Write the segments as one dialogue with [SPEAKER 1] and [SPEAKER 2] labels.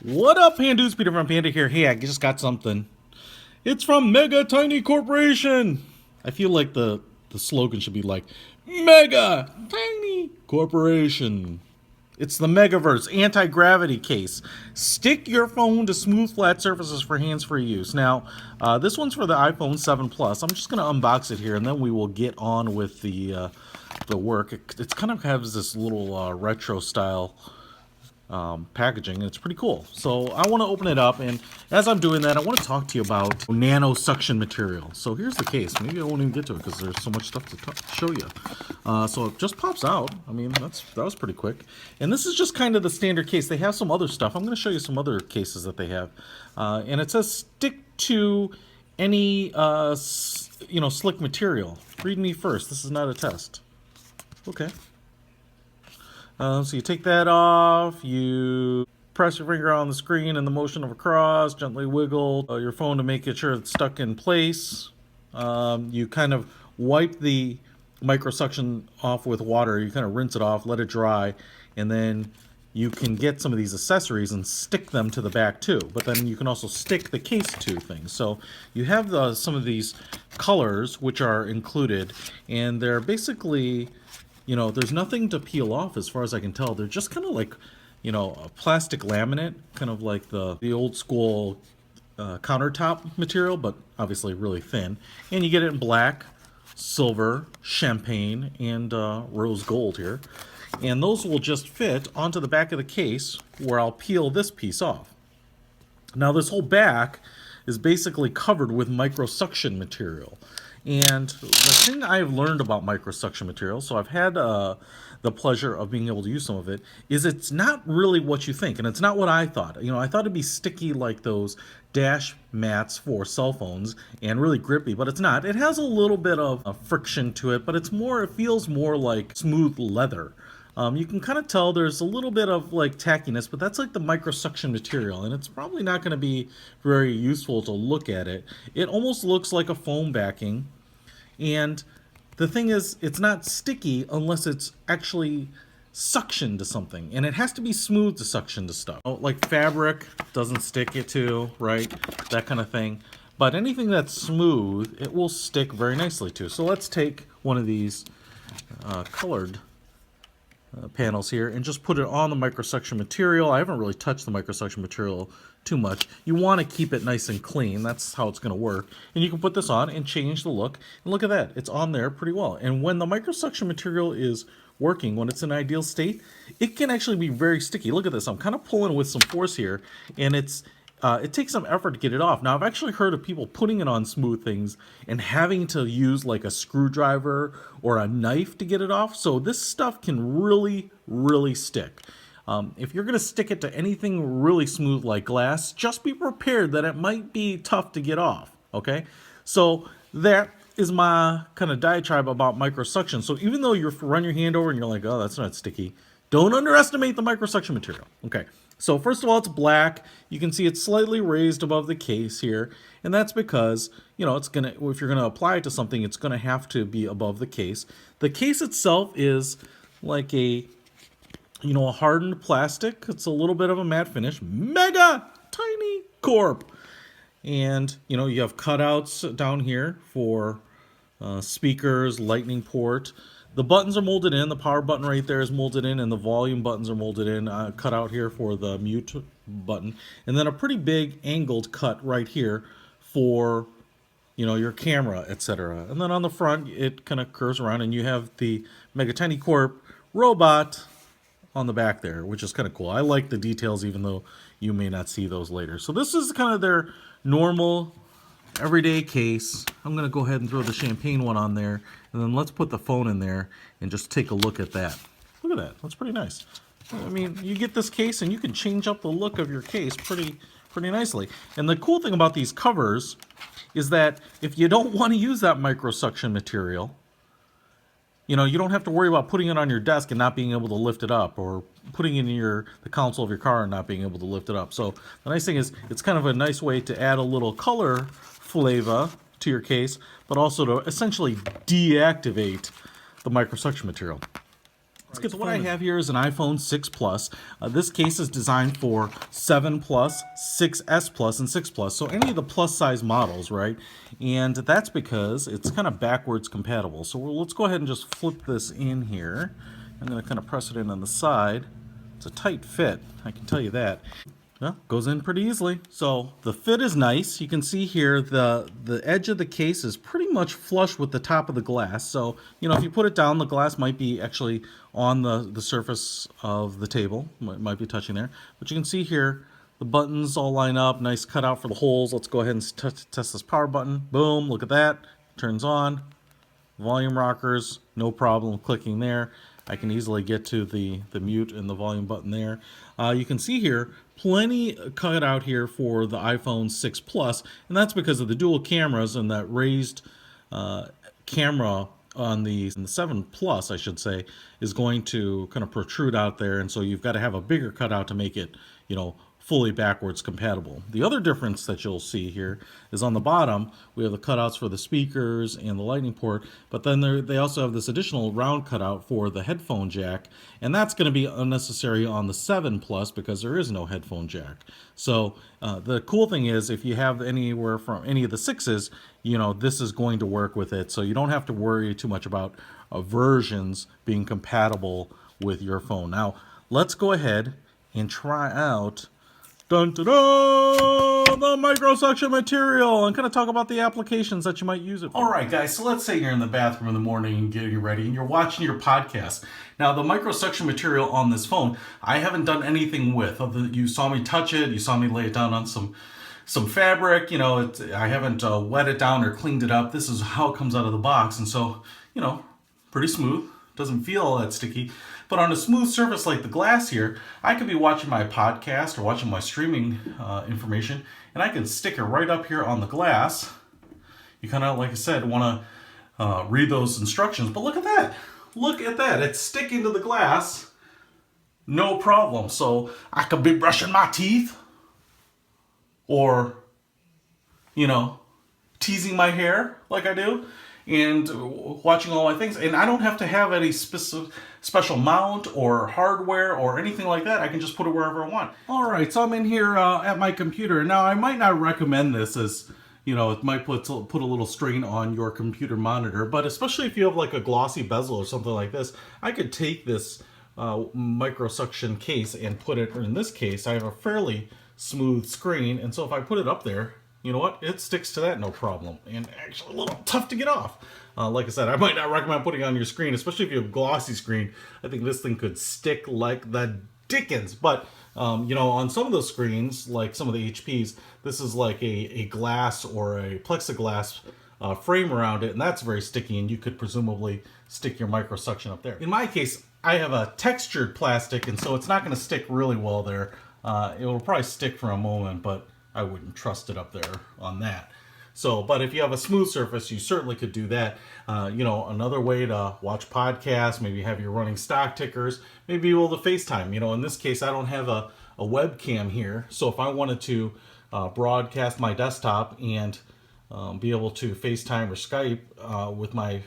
[SPEAKER 1] What up, Pandas? Peter from Panda here. Hey, I just got something. It's from Mega Tiny Corporation. I feel like the slogan should be like Mega Tiny Corporation. It's the Megaverse anti-gravity case. Stick your phone to smooth, flat surfaces for hands-free use. Now, this one's for the iPhone 7 Plus. I'm just going to unbox it here, and then we will get on with the work. It kind of has this little retro style packaging, and it's pretty cool. So I want to open it up, and as I'm doing that, I want to talk to you about nano-suction material. So here's the case. Maybe I won't even get to it because there's so much stuff to show you. So it just pops out. I mean, that was pretty quick. And this is just kind of the standard case. They have some other stuff. I'm going to show you some other cases that they have. And it says stick to any slick material. Read me first. This is not a test. Okay. So you take that off, you press your finger on the screen in the motion of a cross, gently wiggle your phone to make sure it's stuck in place. You kind of wipe the microsuction off with water, you kind of rinse it off, let it dry, and then you can get some of these accessories and stick them to the back too. But then you can also stick the case to things. So you have some of these colors which are included, and they're basically, there's nothing to peel off as far as I can tell. They're just kind of like, a plastic laminate, kind of like the old school countertop material, but obviously really thin. And you get it in black, silver, champagne, and rose gold here. And those will just fit onto the back of the case where I'll peel this piece off. Now this whole back is basically covered with microsuction material. And the thing I've learned about microsuction material, so I've had the pleasure of being able to use some of it, is it's not really what you think, and it's not what I thought. I thought it'd be sticky like those dash mats for cell phones and really grippy, but it's not. It has a little bit of friction to it, but it feels more like smooth leather. You can kind of tell there's a little bit of like tackiness, but that's like the microsuction material, and it's probably not going to be very useful to look at it. It almost looks like a foam backing, and the thing is, it's not sticky unless it's actually suction to something, and it has to be smooth to suction to stuff. Like fabric doesn't stick it to, right? That kind of thing. But anything that's smooth, it will stick very nicely to. So let's take one of these colored panels here and just put it on the microsuction material. I haven't really touched the microsuction material too much. You want to keep it nice and clean. That's how it's going to work. And you can put this on and change the look. And look at that. It's on there pretty well. And when the microsuction material is working, when it's in ideal state, it can actually be very sticky. Look at this. I'm kind of pulling with some force here, and it takes some effort to get it off. Now, I've actually heard of people putting it on smooth things and having to use like a screwdriver or a knife to get it off. So this stuff can really, really stick. If you're going to stick it to anything really smooth like glass, just be prepared that it might be tough to get off, okay? So that is my kind of diatribe about microsuction. So even though you run your hand over and you're like, oh, that's not sticky, don't underestimate the microsuction material. Okay, so first of all, it's black. You can see it's slightly raised above the case here, and that's because, if you're gonna apply it to something, it's gonna have to be above the case. The case itself is like a hardened plastic. It's a little bit of a matte finish. Mega Tiny Corp. And, you have cutouts down here for speakers, lightning port. The buttons are molded in. The power button right there is molded in, and the volume buttons are molded in. Cut out here for the mute button. And then a pretty big angled cut right here for, your camera, etc. And then on the front, it kind of curves around, and you have the Mega Tiny Corp robot on the back there, which is kind of cool. I like the details, even though you may not see those later. So this is kind of their normal everyday case. I'm going to go ahead and throw the champagne one on there, and then let's put the phone in there and just take a look at that. Look at that. That's pretty nice. I mean, you get this case and you can change up the look of your case pretty nicely. And the cool thing about these covers is that if you don't want to use that microsuction material, you don't have to worry about putting it on your desk and not being able to lift it up, or putting it in the console of your car and not being able to lift it up. So the nice thing is it's kind of a nice way to add a little color flavor to your case, but also to essentially deactivate the microsuction material. So what I have here is an iPhone 6 Plus. This case is designed for 7 Plus, 6S Plus, and 6 Plus. So any of the plus size models, right? And that's because it's kind of backwards compatible. So let's go ahead and just flip this in here. I'm going to kind of press it in on the side. It's a tight fit, I can tell you that. Well, goes in pretty easily. So the fit is nice. You can see here the edge of the case is pretty much flush with the top of the glass. So, you know, if you put it down, the glass might be actually on the surface of the table. Might be touching there. But you can see here, the buttons all line up. Nice cutout for the holes. Let's go ahead and test this power button. Boom, look at that. Turns on. Volume rockers, no problem clicking there. I can easily get to the mute and the volume button there. You can see here, plenty cut out here for the iPhone 6 Plus, and that's because of the dual cameras and that raised camera on the 7 Plus, I should say, is going to kind of protrude out there, and so you've got to have a bigger cutout to make it, you know, fully backwards compatible. The other difference that you'll see here is on the bottom, we have the cutouts for the speakers and the lightning port, but then they also have this additional round cutout for the headphone jack, and that's going to be unnecessary on the 7 Plus because there is no headphone jack. So the cool thing is if you have anywhere from any of the 6s, you know, this is going to work with it, so you don't have to worry too much about versions being compatible with your phone. Now, let's go ahead and try out dun, dun, dun, the micro-suction material and kind of talk about the applications that you might use it for. All right, guys, so let's say you're in the bathroom in the morning and getting ready and you're watching your podcast. Now, the micro-suction material on this phone, I haven't done anything with. You saw me touch it, you saw me lay it down on some fabric, you know, I haven't wet it down or cleaned it up. This is how it comes out of the box, and so, you know, pretty smooth. Doesn't feel that sticky. But on a smooth surface like the glass here, I could be watching my podcast or watching my streaming information, and I can stick it right up here on the glass. You kind of, like I said, want to read those instructions. But look at that. Look at that. It's sticking to the glass. No problem. So I could be brushing my teeth or, you know, teasing my hair like I do, and watching all my things, and I don't have to have any special mount or hardware or anything like that. I can just put it wherever I want. All right, so I'm in here at my computer. Now, I might not recommend this as, you know, it might put a little strain on your computer monitor, but especially if you have like a glossy bezel or something like this, I could take this micro-suction case and put it, or in this case, I have a fairly smooth screen, and so if I put it up there, you know what? It sticks to that no problem, and actually a little tough to get off. Like I said, I might not recommend putting it on your screen, especially if you have a glossy screen. I think this thing could stick like the dickens. But, you know, on some of those screens, like some of the HPs, this is like a glass or a plexiglass frame around it, and that's very sticky, and you could presumably stick your micro-suction up there. In my case, I have a textured plastic, and so it's not going to stick really well there. It will probably stick for a moment, but I wouldn't trust it up there on that. So, but if you have a smooth surface, you certainly could do that. You know, another way to watch podcasts, maybe have your running stock tickers, maybe be able to FaceTime. You know, in this case, I don't have a webcam here. So if I wanted to broadcast my desktop and be able to FaceTime or Skype with my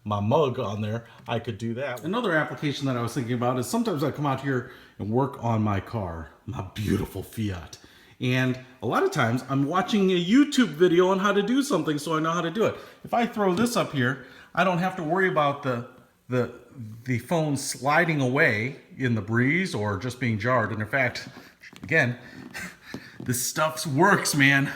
[SPEAKER 1] mug on there, I could do that. Another application that I was thinking about is sometimes I come out here and work on my car, my beautiful Fiat. And a lot of times I'm watching a YouTube video on how to do something, so I know how to do it. If I throw this up here, I don't have to worry about the phone sliding away in the breeze or just being jarred. And in fact, again, this stuff works, man.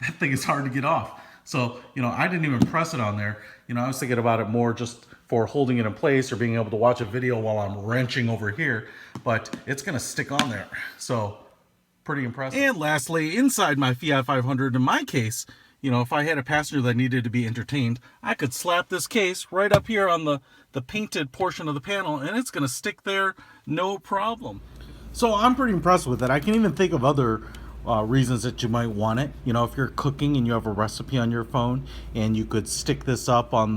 [SPEAKER 1] That thing is hard to get off. So, you know, I didn't even press it on there. You know, I was thinking about it more just for holding it in place or being able to watch a video while I'm wrenching over here, but it's gonna stick on there. So, pretty impressive. And lastly, inside my Fiat 500, in my case, you know, if I had a passenger that needed to be entertained, I could slap this case right up here on the painted portion of the panel, and it's gonna stick there, no problem. So I'm pretty impressed with it. I can even think of other reasons that you might want it. You know, if you're cooking and you have a recipe on your phone, and you could stick this up on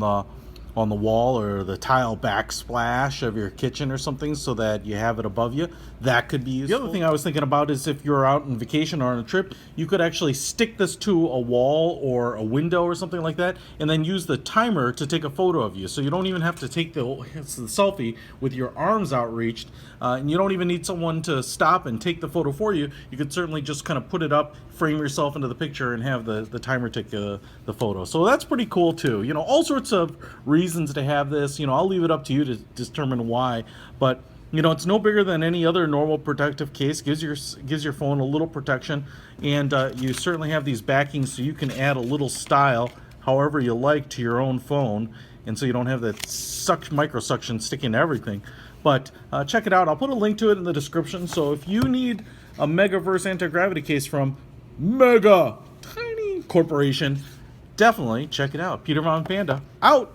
[SPEAKER 1] on the wall or the tile backsplash of your kitchen or something so that you have it above you. That could be useful. The other thing I was thinking about is if you're out on vacation or on a trip, you could actually stick this to a wall or a window or something like that, and then use the timer to take a photo of you. So you don't even have to take the selfie with your arms outreached, and you don't even need someone to stop and take the photo for you. You could certainly just kind of put it up, frame yourself into the picture, and have the timer take the photo. So that's pretty cool too. You know, all sorts of reasons to have this. You know, I'll leave it up to you to determine why, but you know, it's no bigger than any other normal protective case. Gives your phone a little protection, and you certainly have these backings so you can add a little style however you like to your own phone, and so you don't have that micro suction sticking to everything. But check it out. I'll put a link to it in the description. So if you need a Megaverse anti-gravity case from Mega Tiny Corporation, definitely check it out. Peter Von Panda out.